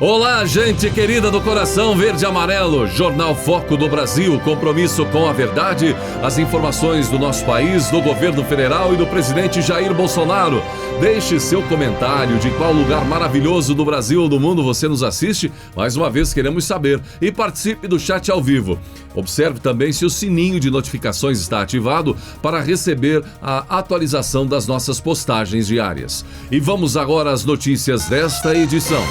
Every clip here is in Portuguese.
Olá, gente querida do coração verde e amarelo, Jornal Foco do Brasil, compromisso com a verdade, as informações do nosso país, do governo federal e do presidente Jair Bolsonaro. Deixe seu comentário de qual lugar maravilhoso do Brasil ou do mundo você nos assiste, mais uma vez queremos saber, e participe do chat ao vivo. Observe também se o sininho de notificações está ativado para receber a atualização das nossas postagens diárias. E vamos agora às notícias desta edição.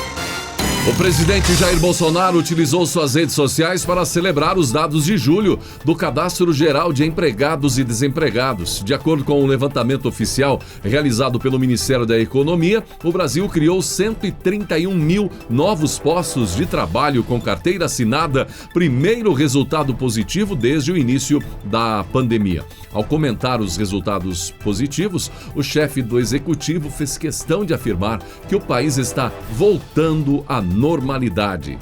O presidente Jair Bolsonaro utilizou suas redes sociais para celebrar os dados de julho do Cadastro Geral de Empregados e Desempregados. De acordo com o levantamento oficial realizado pelo Ministério da Economia, o Brasil criou 131 mil novos postos de trabalho com carteira assinada, primeiro resultado positivo desde o início da pandemia. Ao comentar os resultados positivos, o chefe do executivo fez questão de afirmar que o país está voltando à normalidade.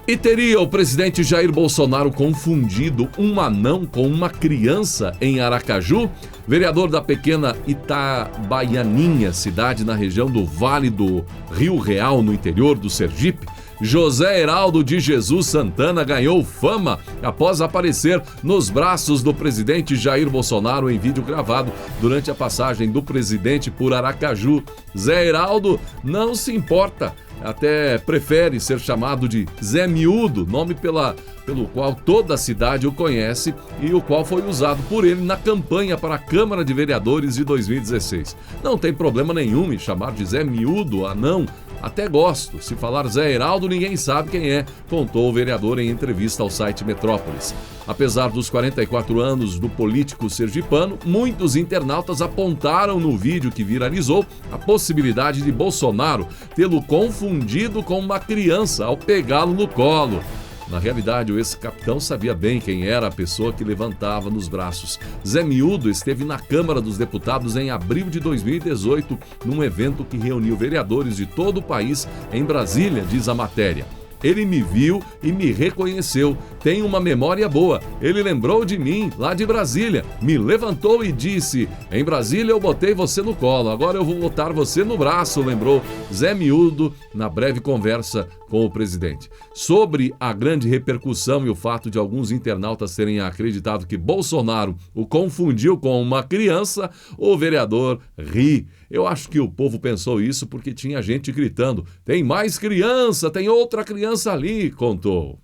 E teria o presidente Jair Bolsonaro confundido um anão com uma criança em Aracaju? Vereador da pequena Itabaianinha, cidade na região do Vale do Rio Real, no interior do Sergipe, José Heraldo de Jesus Santana ganhou fama após aparecer nos braços do presidente Jair Bolsonaro em vídeo gravado durante a passagem do presidente por Aracaju. Zé Heraldo não se importa, até prefere ser chamado de Zé Miúdo, nome pelo qual toda a cidade o conhece e o qual foi usado por ele na campanha para a Câmara de Vereadores de 2016. Não tem problema nenhum em chamar de Zé Miúdo, anão. Até gosto. Se falar Zé Heraldo, ninguém sabe quem é, contou o vereador em entrevista ao site Metrópolis. Apesar dos 44 anos do político sergipano, muitos internautas apontaram no vídeo que viralizou a possibilidade de Bolsonaro tê-lo confundido com uma criança ao pegá-lo no colo. Na realidade, o ex-capitão sabia bem quem era a pessoa que levantava nos braços. Zé Miúdo esteve na Câmara dos Deputados em abril de 2018, num evento que reuniu vereadores de todo o país em Brasília, diz a matéria. Ele me viu e me reconheceu. Tem uma memória boa. Ele lembrou de mim, lá de Brasília. Me levantou e disse: em Brasília eu botei você no colo, agora eu vou botar você no braço, lembrou Zé Miúdo na breve conversa com o presidente. Sobre a grande repercussão e o fato de alguns internautas terem acreditado que Bolsonaro o confundiu com uma criança, o vereador ri. Eu acho que o povo pensou isso porque tinha gente gritando: tem mais criança, tem outra criança ali, contou.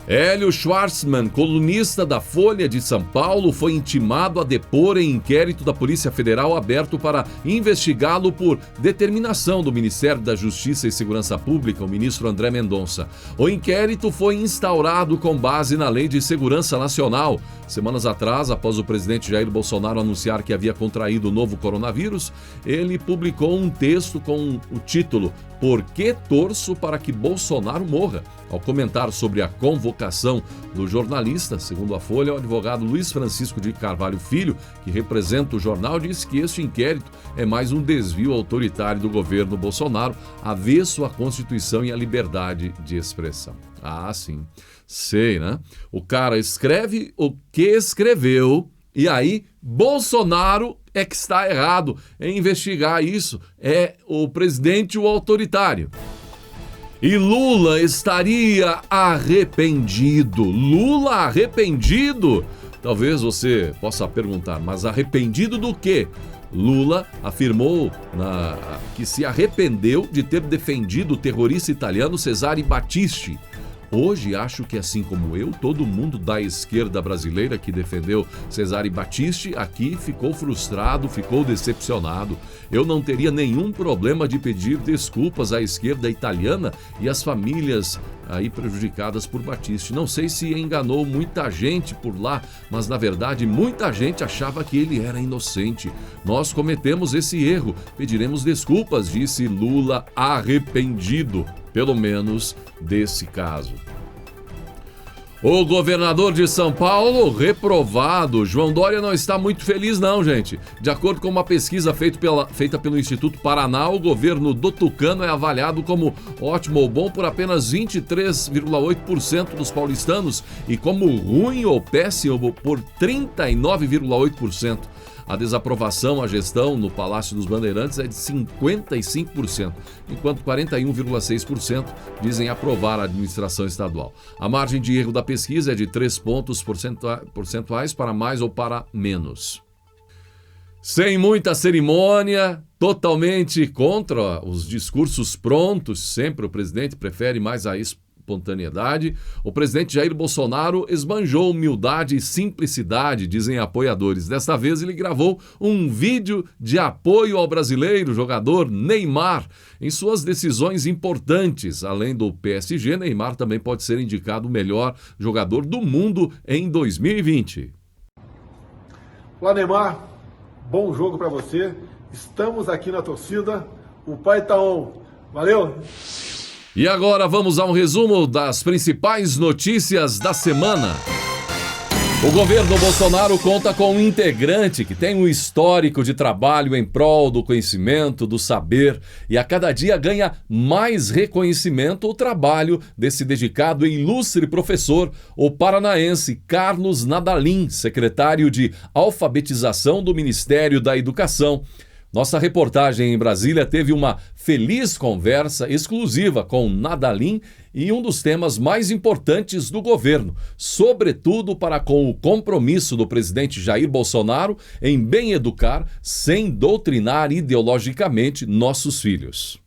Hélio Schwartzman, colunista da Folha de São Paulo, foi intimado a depor em inquérito da Polícia Federal aberto para investigá-lo por determinação do Ministério da Justiça e Segurança Pública, o ministro André Mendonça. O inquérito foi instaurado com base na Lei de Segurança Nacional. Semanas atrás, após o presidente Jair Bolsonaro anunciar que havia contraído o novo coronavírus, ele publicou um texto com o título "Por que torço para que Bolsonaro morra?". Ao comentar sobre a convocação do jornalista, segundo a Folha, o advogado Luiz Francisco de Carvalho Filho, que representa o jornal, disse que este inquérito é mais um desvio autoritário do governo Bolsonaro, avesso à Constituição e à liberdade de expressão. Ah, sim. Sei, né? O cara escreve o que escreveu e aí Bolsonaro é que está errado em investigar isso. É o presidente o autoritário. E Lula estaria arrependido. Lula arrependido? Talvez você possa perguntar, mas arrependido do quê? Lula afirmou que se arrependeu de ter defendido o terrorista italiano Cesare Battisti. Hoje, acho que assim como eu, todo mundo da esquerda brasileira que defendeu Cesare Battisti aqui ficou frustrado, ficou decepcionado. Eu não teria nenhum problema de pedir desculpas à esquerda italiana e às famílias aí prejudicadas por Battisti. Não sei se enganou muita gente por lá, mas na verdade muita gente achava que ele era inocente. Nós cometemos esse erro, pediremos desculpas, disse Lula arrependido, pelo menos desse caso. O governador de São Paulo, reprovado. João Dória não está muito feliz não, gente. De acordo com uma pesquisa feita pelo Instituto Paraná, o governo do Tucano é avaliado como ótimo ou bom por apenas 23,8% dos paulistanos e como ruim ou péssimo por 39,8%. A desaprovação à gestão no Palácio dos Bandeirantes é de 55%, enquanto 41,6% dizem aprovar a administração estadual. A margem de erro da pesquisa é de 3 pontos percentuais para mais ou para menos. Sem muita cerimônia, totalmente contra os discursos prontos, sempre o presidente prefere mais a espontaneidade. O presidente Jair Bolsonaro esbanjou humildade e simplicidade, dizem apoiadores. Desta vez ele gravou um vídeo de apoio ao brasileiro jogador Neymar em suas decisões importantes. Além do PSG, Neymar também pode ser indicado o melhor jogador do mundo em 2020. Olá, Neymar. Bom jogo para você. Estamos aqui na torcida. O pai tá on. Valeu! E agora vamos a um resumo das principais notícias da semana. O governo Bolsonaro conta com um integrante que tem um histórico de trabalho em prol do conhecimento, do saber, e a cada dia ganha mais reconhecimento o trabalho desse dedicado e ilustre professor, o paranaense Carlos Nadalim, secretário de Alfabetização do Ministério da Educação. Nossa reportagem em Brasília teve uma feliz conversa exclusiva com Nadalim e um dos temas mais importantes do governo, sobretudo para com o compromisso do presidente Jair Bolsonaro em bem educar, sem doutrinar ideologicamente nossos filhos.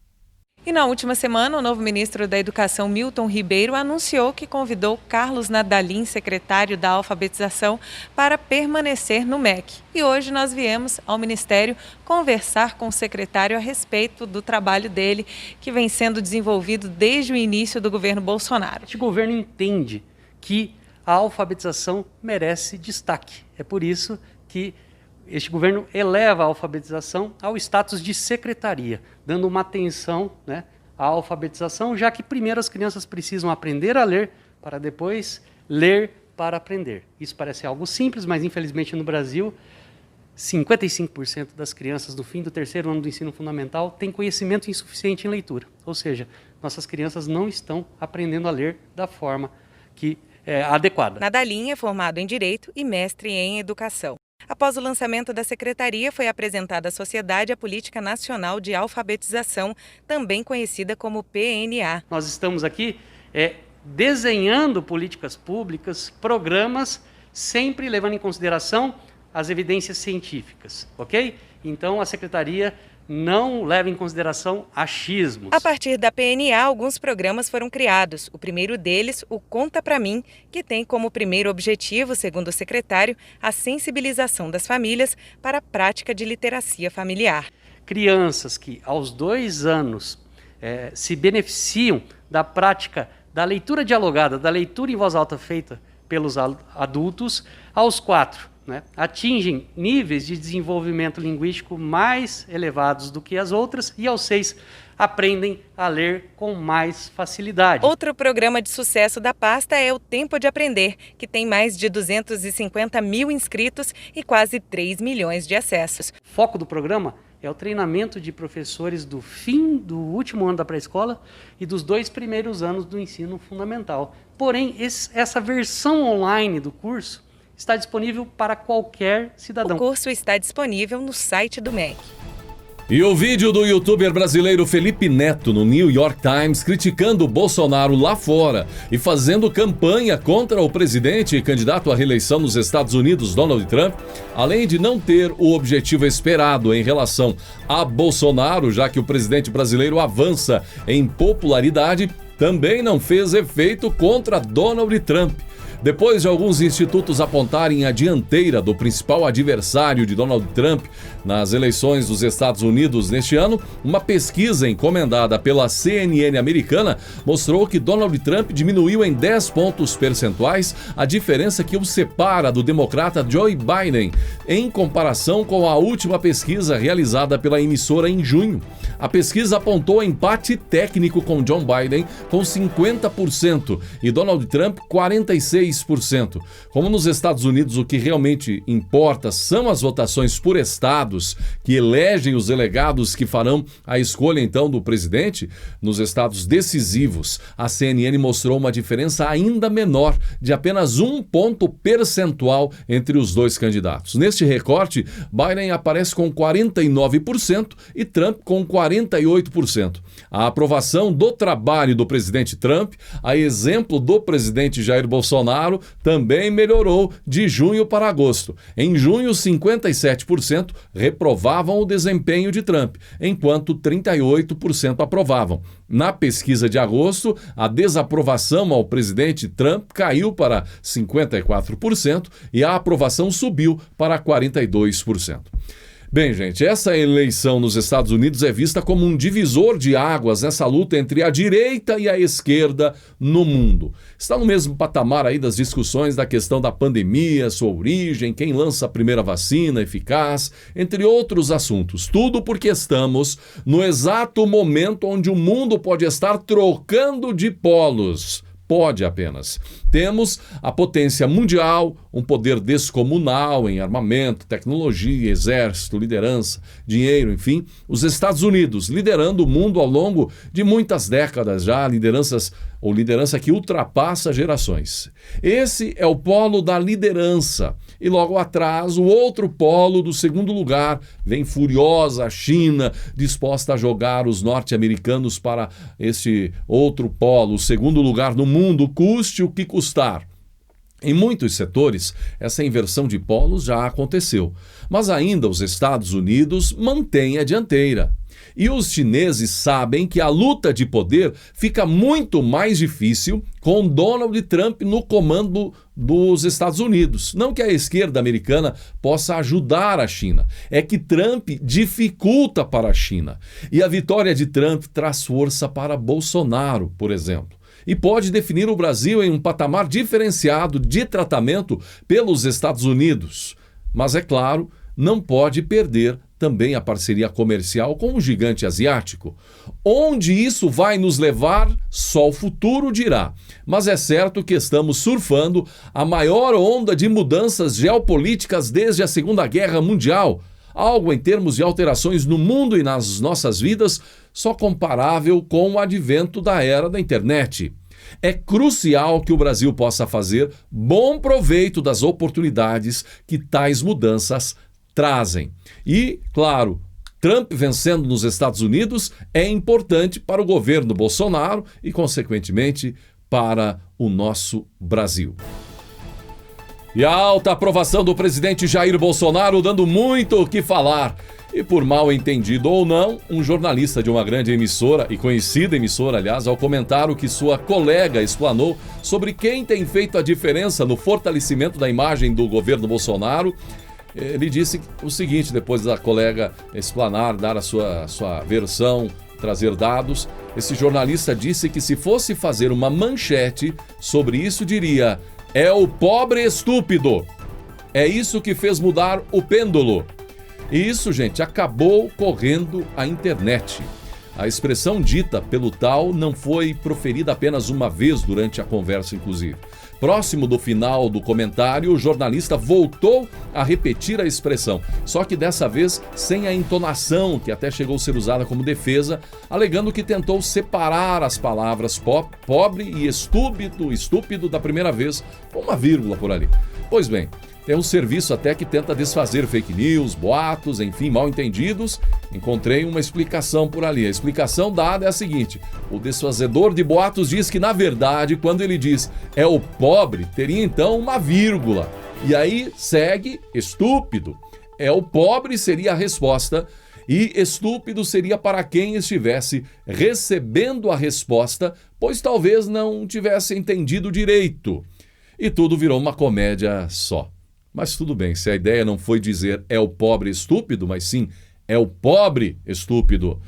E na última semana, o novo ministro da Educação, Milton Ribeiro, anunciou que convidou Carlos Nadalim, secretário da Alfabetização, para permanecer no MEC. E hoje nós viemos ao Ministério conversar com o secretário a respeito do trabalho dele, que vem sendo desenvolvido desde o início do governo Bolsonaro. Este governo entende que a alfabetização merece destaque. É por isso que este governo eleva a alfabetização ao status de secretaria, dando uma atenção, à alfabetização, já que primeiro as crianças precisam aprender a ler, para depois ler para aprender. Isso parece algo simples, mas infelizmente no Brasil, 55% das crianças do fim do 3º ano do ensino fundamental têm conhecimento insuficiente em leitura. Ou seja, nossas crianças não estão aprendendo a ler da forma que é adequada. Nadalim é formado em Direito e mestre em Educação. Após o lançamento da secretaria, foi apresentada à sociedade a Política Nacional de Alfabetização, também conhecida como PNA. Nós estamos aqui desenhando políticas públicas, programas, sempre levando em consideração as evidências científicas, ok? Então, a secretaria não leva em consideração achismos. A partir da PNA, alguns programas foram criados. O primeiro deles, o Conta Pra Mim, que tem como primeiro objetivo, segundo o secretário, a sensibilização das famílias para a prática de literacia familiar. Crianças que aos 2 anos se beneficiam da prática da leitura dialogada, da leitura em voz alta feita pelos adultos, aos 4 atingem níveis de desenvolvimento linguístico mais elevados do que as outras, e aos 6 aprendem a ler com mais facilidade. Outro programa de sucesso da pasta é o Tempo de Aprender, que tem mais de 250 mil inscritos e quase 3 milhões de acessos. O foco do programa é o treinamento de professores do fim do último ano da pré-escola e dos 2 primeiros anos do ensino fundamental. Porém, essa versão online do curso está disponível para qualquer cidadão. O curso está disponível no site do MEC. E o vídeo do youtuber brasileiro Felipe Neto no New York Times criticando Bolsonaro lá fora e fazendo campanha contra o presidente e candidato à reeleição nos Estados Unidos, Donald Trump, além de não ter o objetivo esperado em relação a Bolsonaro, já que o presidente brasileiro avança em popularidade, também não fez efeito contra Donald Trump. Depois de alguns institutos apontarem a dianteira do principal adversário de Donald Trump nas eleições dos Estados Unidos neste ano, uma pesquisa encomendada pela CNN americana mostrou que Donald Trump diminuiu em 10 pontos percentuais a diferença que o separa do democrata Joe Biden, em comparação com a última pesquisa realizada pela emissora em junho. A pesquisa apontou empate técnico com Joe Biden com 50% e Donald Trump 46%. 46%. Como nos Estados Unidos o que realmente importa são as votações por estados que elegem os delegados que farão a escolha então do presidente, nos estados decisivos, a CNN mostrou uma diferença ainda menor, de apenas 1 ponto percentual entre os dois candidatos. Neste recorte, Biden aparece com 49% e Trump com 48%. A aprovação do trabalho do presidente Trump, a exemplo do presidente Jair Bolsonaro, também melhorou de junho para agosto. Em junho, 57% reprovavam o desempenho de Trump, enquanto 38% aprovavam. Na pesquisa de agosto, a desaprovação ao presidente Trump caiu para 54% e a aprovação subiu para 42%. Bem, gente, essa eleição nos Estados Unidos é vista como um divisor de águas nessa luta entre a direita e a esquerda no mundo. Está no mesmo patamar aí das discussões da questão da pandemia, sua origem, quem lança a primeira vacina eficaz, entre outros assuntos. Tudo porque estamos no exato momento onde o mundo pode estar trocando de polos. Pode apenas. Temos a potência mundial, um poder descomunal em armamento, tecnologia, exército, liderança, dinheiro, enfim. Os Estados Unidos liderando o mundo ao longo de muitas décadas já, liderança que ultrapassa gerações. Esse é o polo da liderança. E logo atrás, o outro polo do segundo lugar, vem furiosa a China, disposta a jogar os norte-americanos para este outro polo, o segundo lugar no mundo, custe o que custar. Em muitos setores, essa inversão de polos já aconteceu, mas ainda os Estados Unidos mantêm a dianteira. E os chineses sabem que a luta de poder fica muito mais difícil com Donald Trump no comando dos Estados Unidos. Não que a esquerda americana possa ajudar a China, é que Trump dificulta para a China. E a vitória de Trump traz força para Bolsonaro, por exemplo. E pode definir o Brasil em um patamar diferenciado de tratamento pelos Estados Unidos. Mas, é claro, não pode perder também a parceria comercial com o gigante asiático. Onde isso vai nos levar, só o futuro dirá. Mas é certo que estamos surfando a maior onda de mudanças geopolíticas desde a Segunda Guerra Mundial. Algo em termos de alterações no mundo e nas nossas vidas só comparável com o advento da era da internet. É crucial que o Brasil possa fazer bom proveito das oportunidades que tais mudanças trazem. E, claro, Trump vencendo nos Estados Unidos é importante para o governo Bolsonaro e, consequentemente, para o nosso Brasil. E a alta aprovação do presidente Jair Bolsonaro dando muito o que falar. E por mal entendido ou não, um jornalista de uma grande emissora, e conhecida emissora, aliás, ao comentar o que sua colega explanou sobre quem tem feito a diferença no fortalecimento da imagem do governo Bolsonaro, ele disse o seguinte, depois da colega explanar, dar a sua versão, trazer dados. Esse jornalista disse que se fosse fazer uma manchete sobre isso, diria: é o pobre estúpido. É isso que fez mudar o pêndulo. E isso, gente, acabou correndo a internet. A expressão dita pelo tal não foi proferida apenas uma vez durante a conversa, inclusive. Próximo do final do comentário, o jornalista voltou a repetir a expressão, só que dessa vez sem a entonação, que até chegou a ser usada como defesa, alegando que tentou separar as palavras pobre e estúpido da primeira vez, com uma vírgula por ali. Pois bem, tem um serviço até que tenta desfazer fake news, boatos, enfim, mal entendidos. Encontrei uma explicação por ali. A explicação dada é a seguinte: o desfazedor de boatos diz que, na verdade, quando ele diz é o pobre, teria então uma vírgula. E aí segue estúpido. É o pobre seria a resposta e estúpido seria para quem estivesse recebendo a resposta, pois talvez não tivesse entendido direito. E tudo virou uma comédia só. Mas tudo bem, se a ideia não foi dizer é o pobre estúpido, mas sim é o pobre estúpido,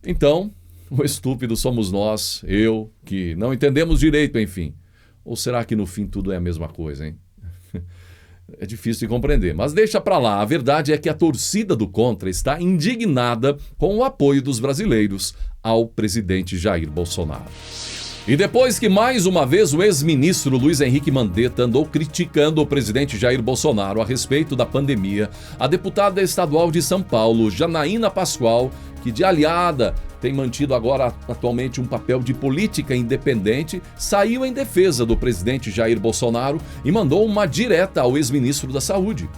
então o estúpido somos nós, eu, que não entendemos direito, enfim. Ou será que no fim tudo é a mesma coisa, hein? É difícil de compreender, mas deixa pra lá. A verdade é que a torcida do contra está indignada com o apoio dos brasileiros ao presidente Jair Bolsonaro. E depois que mais uma vez o ex-ministro Luiz Henrique Mandetta andou criticando o presidente Jair Bolsonaro a respeito da pandemia, a deputada estadual de São Paulo, Janaína Pascoal, que de aliada tem mantido agora atualmente um papel de política independente, saiu em defesa do presidente Jair Bolsonaro e mandou uma direta ao ex-ministro da Saúde.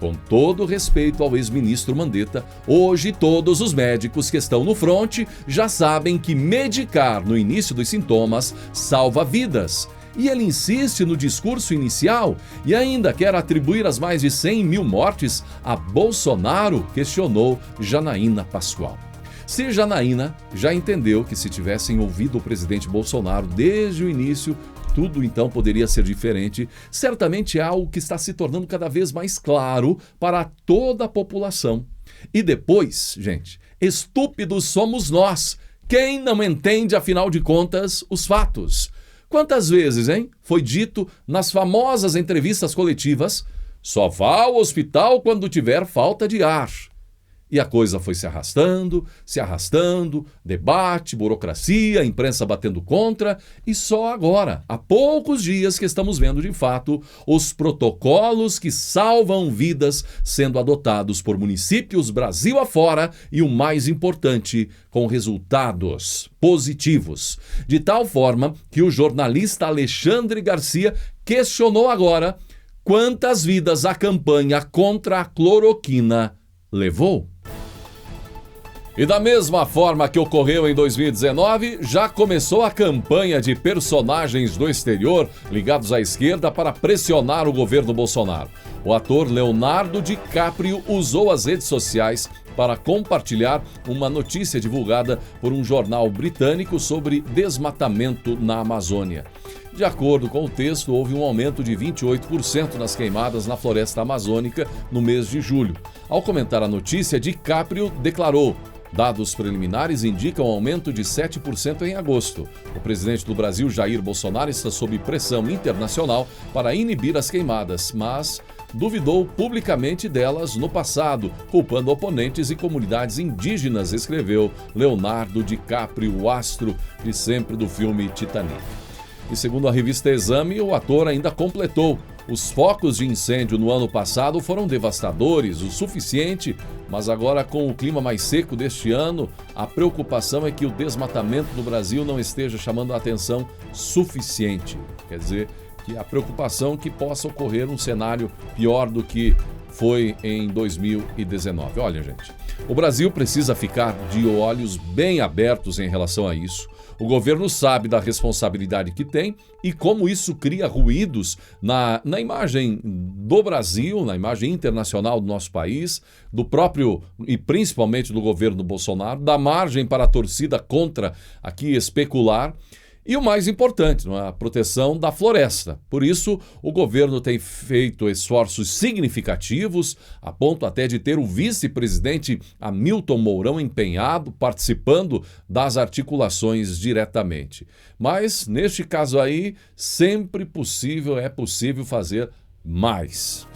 Com todo respeito ao ex-ministro Mandetta, hoje todos os médicos que estão no fronte já sabem que medicar no início dos sintomas salva vidas. E ele insiste no discurso inicial e ainda quer atribuir as mais de 100 mil mortes a Bolsonaro, questionou Janaína Pascoal. Se Janaína já entendeu que se tivessem ouvido o presidente Bolsonaro desde o início, tudo então poderia ser diferente, certamente é algo que está se tornando cada vez mais claro para toda a população. E depois, gente, estúpidos somos nós. Quem não entende, afinal de contas, os fatos? Quantas vezes, hein? Foi dito nas famosas entrevistas coletivas, só vá ao hospital quando tiver falta de ar. E a coisa foi se arrastando, debate, burocracia, imprensa batendo contra, e só agora, há poucos dias que estamos vendo de fato os protocolos que salvam vidas sendo adotados por municípios Brasil afora e o mais importante, com resultados positivos. De tal forma que o jornalista Alexandre Garcia questionou agora quantas vidas a campanha contra a cloroquina levou. E da mesma forma que ocorreu em 2019, já começou a campanha de personagens do exterior ligados à esquerda para pressionar o governo Bolsonaro. O ator Leonardo DiCaprio usou as redes sociais para compartilhar uma notícia divulgada por um jornal britânico sobre desmatamento na Amazônia. De acordo com o texto, houve um aumento de 28% nas queimadas na floresta amazônica no mês de julho. Ao comentar a notícia, DiCaprio declarou: dados preliminares indicam um aumento de 7% em agosto. O presidente do Brasil, Jair Bolsonaro, está sob pressão internacional para inibir as queimadas, mas duvidou publicamente delas no passado, culpando oponentes e comunidades indígenas, escreveu Leonardo DiCaprio, o astro de sempre do filme Titanic. E segundo a revista Exame, o ator ainda completou: os focos de incêndio no ano passado foram devastadores, o suficiente, mas agora com o clima mais seco deste ano, a preocupação é que o desmatamento no Brasil não esteja chamando a atenção suficiente. Quer dizer, que a preocupação que possa ocorrer um cenário pior do que foi em 2019. Olha, gente, o Brasil precisa ficar de olhos bem abertos em relação a isso. O governo sabe da responsabilidade que tem e como isso cria ruídos na imagem do Brasil, na imagem internacional do nosso país, do próprio e principalmente do governo Bolsonaro, dá margem para a torcida contra aqui especular. E o mais importante, a proteção da floresta. Por isso, o governo tem feito esforços significativos, a ponto até de ter o vice-presidente Hamilton Mourão empenhado, participando das articulações diretamente. Mas, neste caso aí, sempre é possível fazer mais.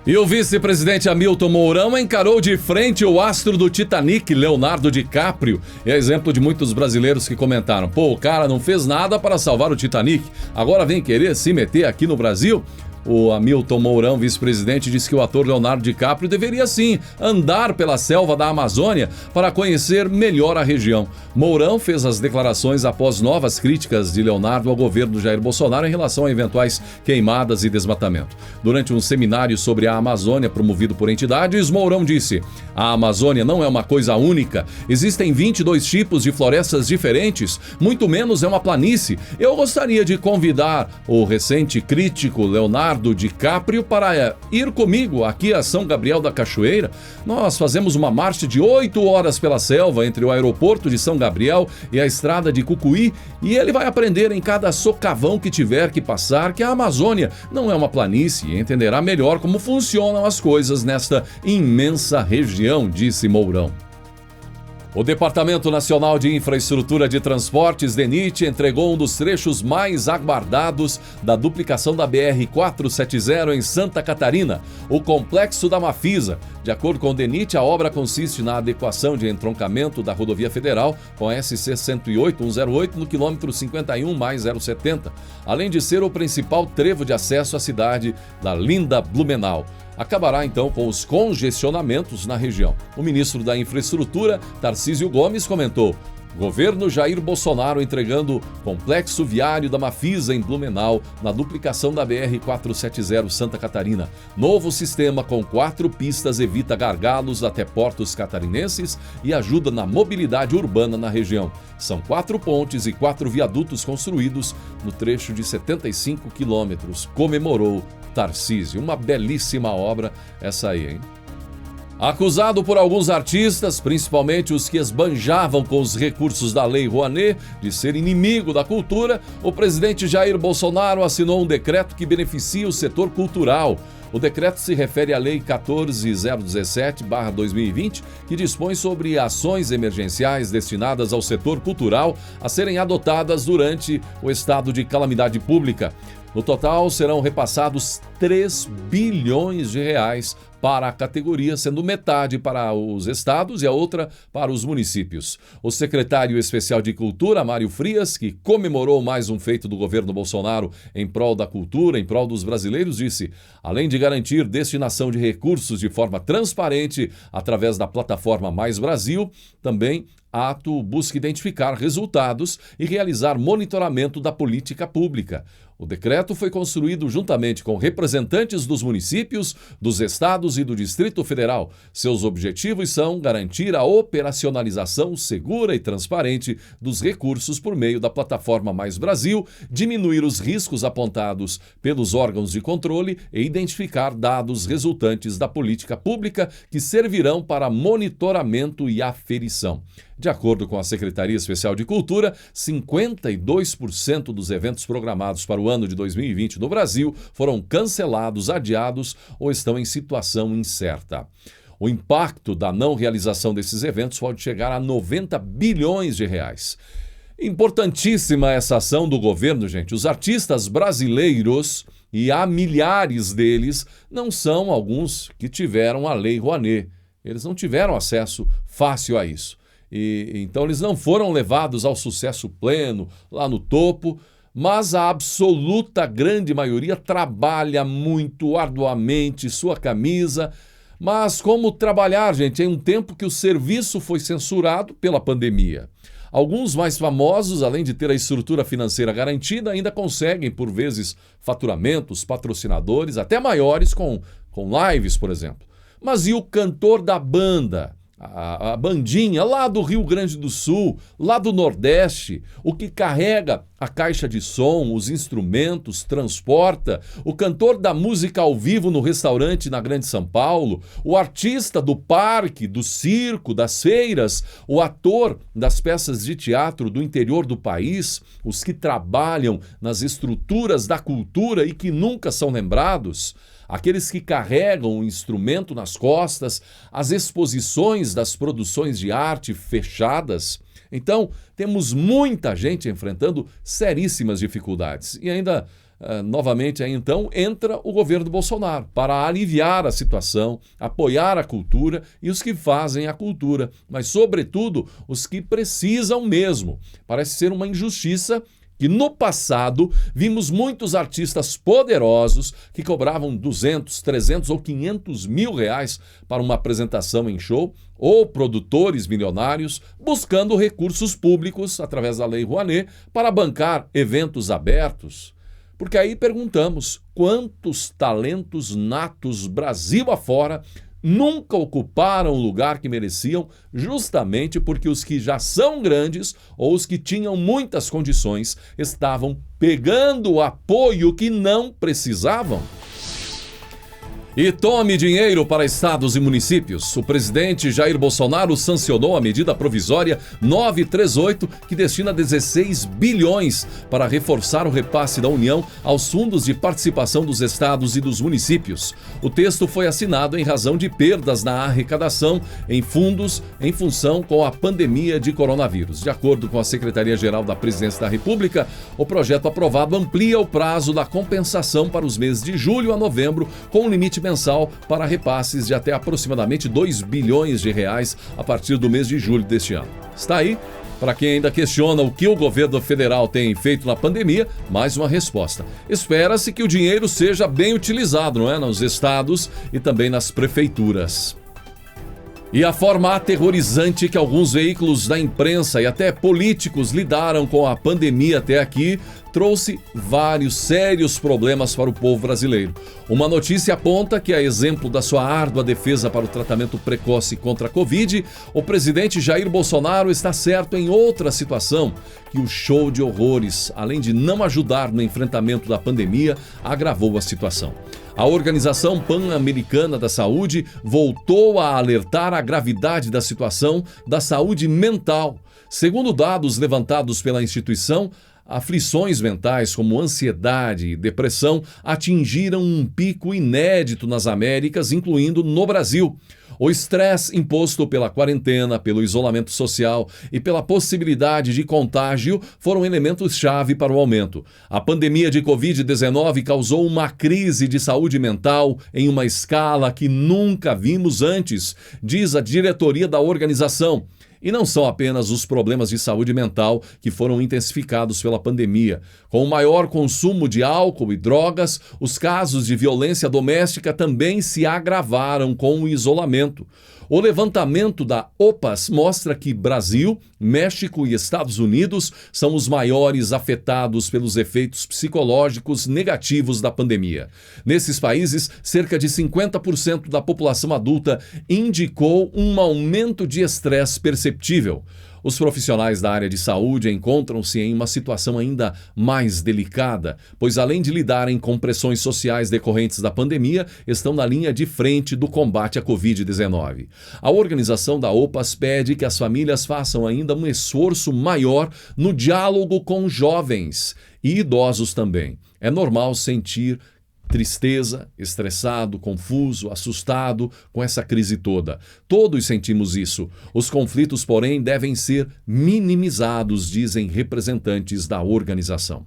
E o vice-presidente Hamilton Mourão encarou de frente o astro do Titanic, Leonardo DiCaprio. É exemplo de muitos brasileiros que comentaram: pô, o cara não fez nada para salvar o Titanic, agora vem querer se meter aqui no Brasil? O Hamilton Mourão, vice-presidente, disse que o ator Leonardo DiCaprio deveria sim andar pela selva da Amazônia para conhecer melhor a região. Mourão fez as declarações após novas críticas de Leonardo ao governo de Jair Bolsonaro em relação a eventuais queimadas e desmatamento. Durante um seminário sobre a Amazônia promovido por entidades, Mourão disse: a Amazônia não é uma coisa única, existem 22 tipos de florestas diferentes, muito menos é uma planície. Eu gostaria de convidar o recente crítico Leonardo DiCaprio para ir comigo aqui a São Gabriel da Cachoeira. Nós fazemos uma marcha de 8 horas pela selva entre o aeroporto de São Gabriel e a estrada de Cucuí, e ele vai aprender em cada socavão que tiver que passar que a Amazônia não é uma planície e entenderá melhor como funcionam as coisas nesta imensa região, disse Mourão. O Departamento Nacional de Infraestrutura de Transportes, DENIT, entregou um dos trechos mais aguardados da duplicação da BR-470 em Santa Catarina, o Complexo da Mafisa. De acordo com o DENIT, a obra consiste na adequação de entroncamento da rodovia federal com a SC 108 no quilômetro 51+070, além de ser o principal trevo de acesso à cidade da linda Blumenau. Acabará então com os congestionamentos na região. O ministro da Infraestrutura, Tarcísio Gomes, comentou: governo Jair Bolsonaro entregando complexo viário da Mafisa em Blumenau na duplicação da BR-470 Santa Catarina. Novo sistema com 4 pistas evita gargalos até portos catarinenses e ajuda na mobilidade urbana na região. São 4 pontes e 4 viadutos construídos no trecho de 75 quilômetros, comemorou Tarcísio. Uma belíssima obra essa aí, hein? Acusado por alguns artistas, principalmente os que esbanjavam com os recursos da Lei Rouanet, de ser inimigo da cultura, o presidente Jair Bolsonaro assinou um decreto que beneficia o setor cultural. O decreto se refere à Lei 14.017/2020, que dispõe sobre ações emergenciais destinadas ao setor cultural a serem adotadas durante o estado de calamidade pública. No total, serão repassados 3 bilhões de reais para a categoria, sendo metade para os estados e a outra para os municípios. O secretário especial de Cultura, Mário Frias, que comemorou mais um feito do governo Bolsonaro em prol da cultura, em prol dos brasileiros, disse: além de garantir destinação de recursos de forma transparente através da plataforma Mais Brasil, também ato busca identificar resultados e realizar monitoramento da política pública. O decreto foi construído juntamente com representantes dos municípios, dos estados e do Distrito Federal. Seus objetivos são garantir a operacionalização segura e transparente dos recursos por meio da plataforma Mais Brasil, diminuir os riscos apontados pelos órgãos de controle e identificar dados resultantes da política pública que servirão para monitoramento e aferição. De acordo com a Secretaria Especial de Cultura, 52% dos eventos programados para o ano de 2020 no Brasil foram cancelados, adiados ou estão em situação incerta. O impacto da não realização desses eventos pode chegar a 90 bilhões de reais. Importantíssima essa ação do governo, gente. Os artistas brasileiros, e há milhares deles, não são alguns que tiveram a Lei Rouanet. Eles não tiveram acesso fácil a isso. Então eles não foram levados ao sucesso pleno, lá no topo, mas a absoluta grande maioria trabalha muito arduamente sua camisa. Mas como trabalhar, gente, em um tempo que o serviço foi censurado pela pandemia? Alguns mais famosos, além de ter a estrutura financeira garantida, ainda conseguem, por vezes, faturamentos, patrocinadores, até maiores com lives, por exemplo. Mas e o cantor da banda? A bandinha lá do Rio Grande do Sul, lá do Nordeste, o que carrega a caixa de som, os instrumentos, transporta, o cantor da música ao vivo no restaurante na Grande São Paulo, o artista do parque, do circo, das feiras, o ator das peças de teatro do interior do país, os que trabalham nas estruturas da cultura e que nunca são lembrados, aqueles que carregam o instrumento nas costas, as exposições das produções de arte fechadas. Então, temos muita gente enfrentando seríssimas dificuldades. E ainda, novamente, aí então, entra o governo Bolsonaro para aliviar a situação, apoiar a cultura e os que fazem a cultura, mas, sobretudo, os que precisam mesmo. Parece ser uma injustiça que no passado vimos muitos artistas poderosos que cobravam 200, 300 ou 500 mil reais para uma apresentação em show, ou produtores milionários buscando recursos públicos através da Lei Rouanet para bancar eventos abertos. Porque aí perguntamos, quantos talentos natos Brasil afora nunca ocuparam o lugar que mereciam, justamente porque os que já são grandes ou os que tinham muitas condições estavam pegando o apoio que não precisavam? E tome dinheiro para estados e municípios. O presidente Jair Bolsonaro sancionou a medida provisória 938, que destina 16 bilhões para reforçar o repasse da União aos fundos de participação dos estados e dos municípios. O texto foi assinado em razão de perdas na arrecadação em fundos em função com a pandemia de coronavírus. De acordo com a Secretaria-Geral da Presidência da República, o projeto aprovado amplia o prazo da compensação para os meses de julho a novembro, com um limite mensal para repasses de até aproximadamente 2 bilhões de reais a partir do mês de julho deste ano. Está aí, para quem ainda questiona o que o governo federal tem feito na pandemia, mais uma resposta. Espera-se que o dinheiro seja bem utilizado, não é? Nos estados e também nas prefeituras. E a forma aterrorizante que alguns veículos da imprensa e até políticos lidaram com a pandemia até aqui trouxe vários sérios problemas para o povo brasileiro. Uma notícia aponta que, a exemplo da sua árdua defesa para o tratamento precoce contra a Covid, o presidente Jair Bolsonaro está certo em outra situação, que o show de horrores, além de não ajudar no enfrentamento da pandemia, agravou a situação. A Organização Pan-Americana da Saúde voltou a alertar a gravidade da situação da saúde mental. Segundo dados levantados pela instituição, aflições mentais como ansiedade e depressão atingiram um pico inédito nas Américas, incluindo no Brasil. O estresse imposto pela quarentena, pelo isolamento social e pela possibilidade de contágio foram elementos-chave para o aumento. A pandemia de Covid-19 causou uma crise de saúde mental em uma escala que nunca vimos antes, diz a diretoria da organização. E não são apenas os problemas de saúde mental que foram intensificados pela pandemia. Com o maior consumo de álcool e drogas, os casos de violência doméstica também se agravaram com o isolamento. O levantamento da OPAS mostra que Brasil, México e Estados Unidos são os maiores afetados pelos efeitos psicológicos negativos da pandemia. Nesses países, cerca de 50% da população adulta indicou um aumento de estresse perceptível. Os profissionais da área de saúde encontram-se em uma situação ainda mais delicada, pois além de lidarem com pressões sociais decorrentes da pandemia, estão na linha de frente do combate à Covid-19. A organização da OPAS pede que as famílias façam ainda um esforço maior no diálogo com jovens e idosos também. É normal sentir tristeza, estressado, confuso, assustado com essa crise toda. Todos sentimos isso. Os conflitos, porém, devem ser minimizados, dizem representantes da organização.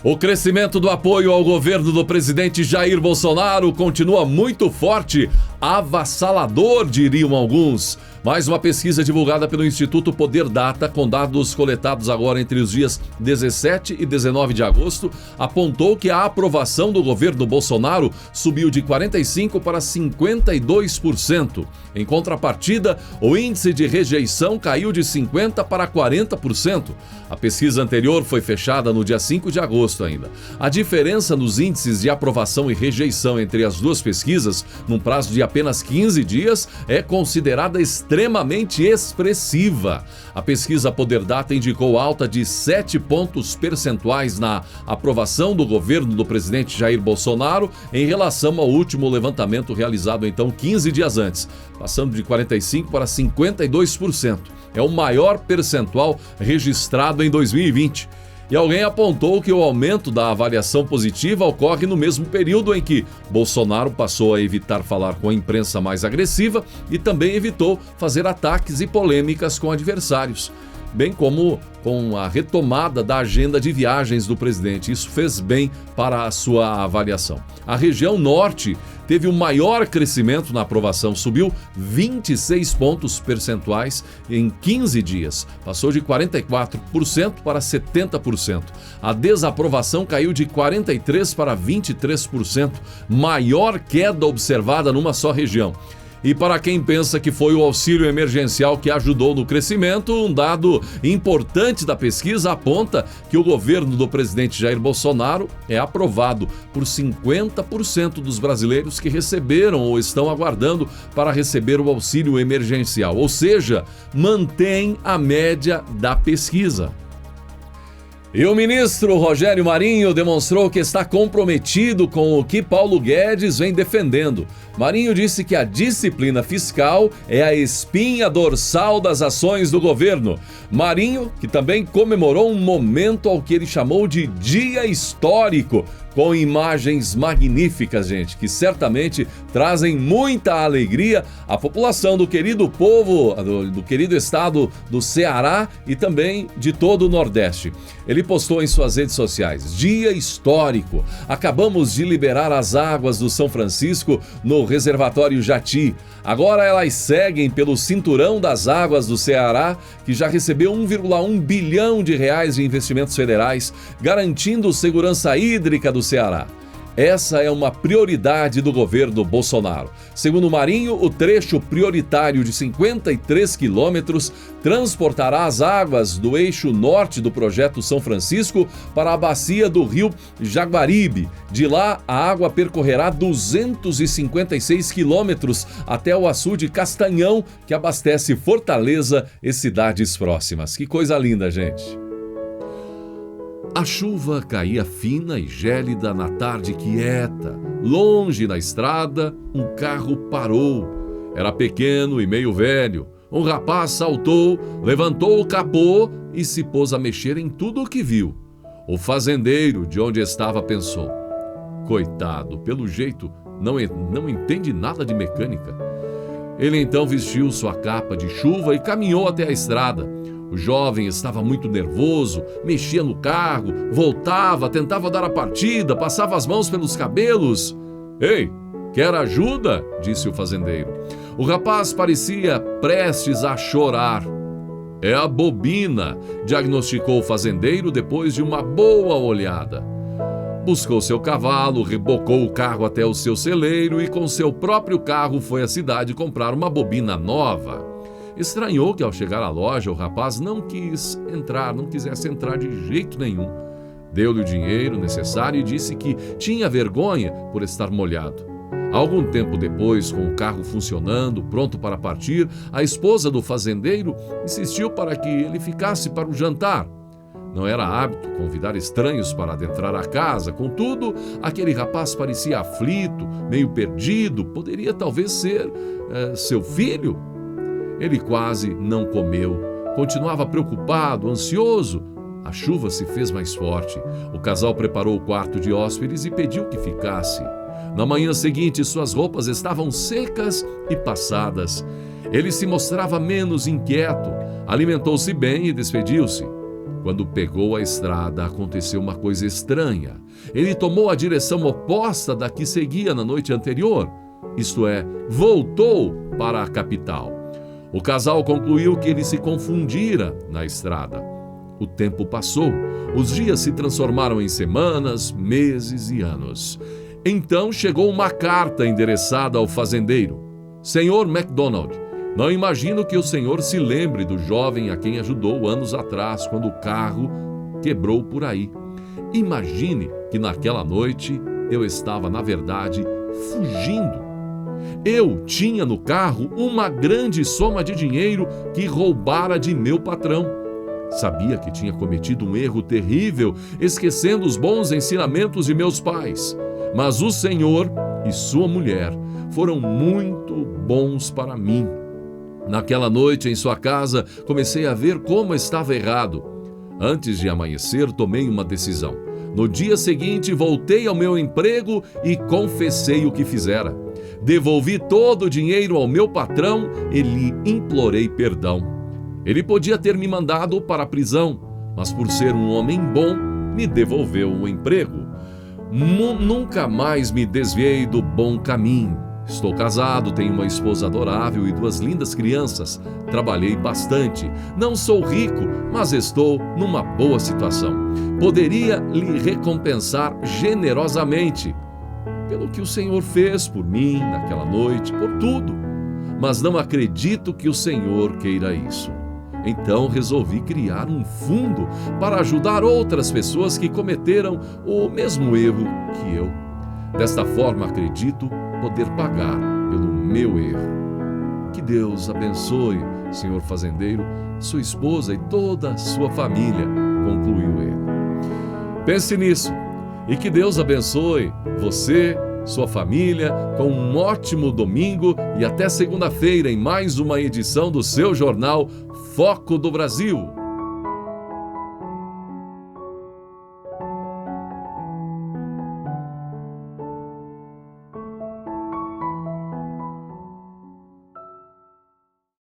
O crescimento do apoio ao governo do presidente Jair Bolsonaro continua muito forte, avassalador, diriam alguns. Mais uma pesquisa divulgada pelo Instituto Poder Data, com dados coletados agora entre os dias 17 e 19 de agosto, apontou que a aprovação do governo Bolsonaro subiu de 45% para 52%. Em contrapartida, o índice de rejeição caiu de 50% para 40%. A pesquisa anterior foi fechada no dia 5 de agosto ainda. A diferença nos índices de aprovação e rejeição entre as duas pesquisas, num prazo de apenas 15 dias, é considerada extremamente expressiva. A pesquisa Poder Data indicou alta de 7 pontos percentuais na aprovação do governo do presidente Jair Bolsonaro em relação ao último levantamento realizado então 15 dias antes, passando de 45% para 52%. É o maior percentual registrado em 2020. E alguém apontou que o aumento da avaliação positiva ocorre no mesmo período em que Bolsonaro passou a evitar falar com a imprensa mais agressiva e também evitou fazer ataques e polêmicas com adversários, bem como com a retomada da agenda de viagens do presidente. Isso fez bem para a sua avaliação. A região norte teve o maior crescimento na aprovação, subiu 26 pontos percentuais em 15 dias, passou de 44% para 70%. A desaprovação caiu de 43% para 23%, maior queda observada numa só região. E para quem pensa que foi o auxílio emergencial que ajudou no crescimento, um dado importante da pesquisa aponta que o governo do presidente Jair Bolsonaro é aprovado por 50% dos brasileiros que receberam ou estão aguardando para receber o auxílio emergencial, ou seja, mantém a média da pesquisa. E o ministro Rogério Marinho demonstrou que está comprometido com o que Paulo Guedes vem defendendo. Marinho disse que a disciplina fiscal é a espinha dorsal das ações do governo. Marinho, que também comemorou um momento ao que ele chamou de dia histórico, com imagens magníficas, gente, que certamente trazem muita alegria à população do querido povo, do querido estado do Ceará e também de todo o Nordeste. Ele postou em suas redes sociais: dia histórico. Acabamos de liberar as águas do São Francisco no reservatório Jati. Agora elas seguem pelo cinturão das águas do Ceará, que já recebeu 1,1 bilhão de reais de investimentos federais, garantindo segurança hídrica do Ceará. Essa é uma prioridade do governo Bolsonaro. Segundo Marinho, o trecho prioritário de 53 quilômetros transportará as águas do eixo norte do projeto São Francisco para a bacia do rio Jaguaribe. De lá, a água percorrerá 256 quilômetros até o açude Castanhão, que abastece Fortaleza e cidades próximas. Que coisa linda, gente! A chuva caía fina e gélida na tarde quieta. Longe na estrada, um carro parou. Era pequeno e meio velho. Um rapaz saltou, levantou o capô e se pôs a mexer em tudo o que viu. O fazendeiro, de onde estava, pensou: coitado, pelo jeito não entende nada de mecânica. Ele então vestiu sua capa de chuva e caminhou até a estrada. O jovem estava muito nervoso, mexia no carro, voltava, tentava dar a partida, passava as mãos pelos cabelos. Ei, quer ajuda? Disse o fazendeiro. O rapaz parecia prestes a chorar. É a bobina, diagnosticou o fazendeiro depois de uma boa olhada. Buscou seu cavalo, rebocou o carro até o seu celeiro e com seu próprio carro foi à cidade comprar uma bobina nova. Estranhou que ao chegar à loja o rapaz não quisesse entrar de jeito nenhum. Deu-lhe o dinheiro necessário e disse que tinha vergonha por estar molhado. Algum tempo depois, com o carro funcionando, pronto para partir, a esposa do fazendeiro insistiu para que ele ficasse para o jantar. Não era hábito convidar estranhos para adentrar a casa, contudo, aquele rapaz parecia aflito, meio perdido, poderia talvez ser seu filho. Ele quase não comeu, continuava preocupado, ansioso. A chuva se fez mais forte. O casal preparou o quarto de hóspedes e pediu que ficasse. Na manhã seguinte, suas roupas estavam secas e passadas. Ele se mostrava menos inquieto, alimentou-se bem e despediu-se. Quando pegou a estrada, aconteceu uma coisa estranha. Ele tomou a direção oposta da que seguia na noite anterior, isto é, voltou para a capital. O casal concluiu que ele se confundira na estrada. O tempo passou, os dias se transformaram em semanas, meses e anos. Então chegou uma carta endereçada ao fazendeiro. Senhor MacDonald, não imagino que o senhor se lembre do jovem a quem ajudou anos atrás, quando o carro quebrou por aí. Imagine que naquela noite eu estava, na verdade, fugindo. Eu tinha no carro uma grande soma de dinheiro que roubara de meu patrão. Sabia que tinha cometido um erro terrível, esquecendo os bons ensinamentos de meus pais. Mas o Senhor e sua mulher foram muito bons para mim. Naquela noite, em sua casa, comecei a ver como estava errado. Antes de amanhecer, tomei uma decisão. No dia seguinte, voltei ao meu emprego e confessei o que fizera. Devolvi todo o dinheiro ao meu patrão e lhe implorei perdão. Ele podia ter me mandado para a prisão, mas por ser um homem bom, me devolveu o emprego. Nunca mais me desviei do bom caminho. Estou casado, tenho uma esposa adorável e 2 lindas crianças. Trabalhei bastante. Não sou rico, mas estou numa boa situação. Poderia lhe recompensar generosamente pelo que o Senhor fez por mim naquela noite, por tudo. Mas não acredito que o Senhor queira isso. Então resolvi criar um fundo para ajudar outras pessoas que cometeram o mesmo erro que eu. Desta forma, acredito poder pagar pelo meu erro. Que Deus abençoe, senhor fazendeiro, sua esposa e toda a sua família, concluiu ele. Pense nisso e que Deus abençoe você, sua família, com um ótimo domingo e até segunda-feira em mais uma edição do seu jornal Foco do Brasil.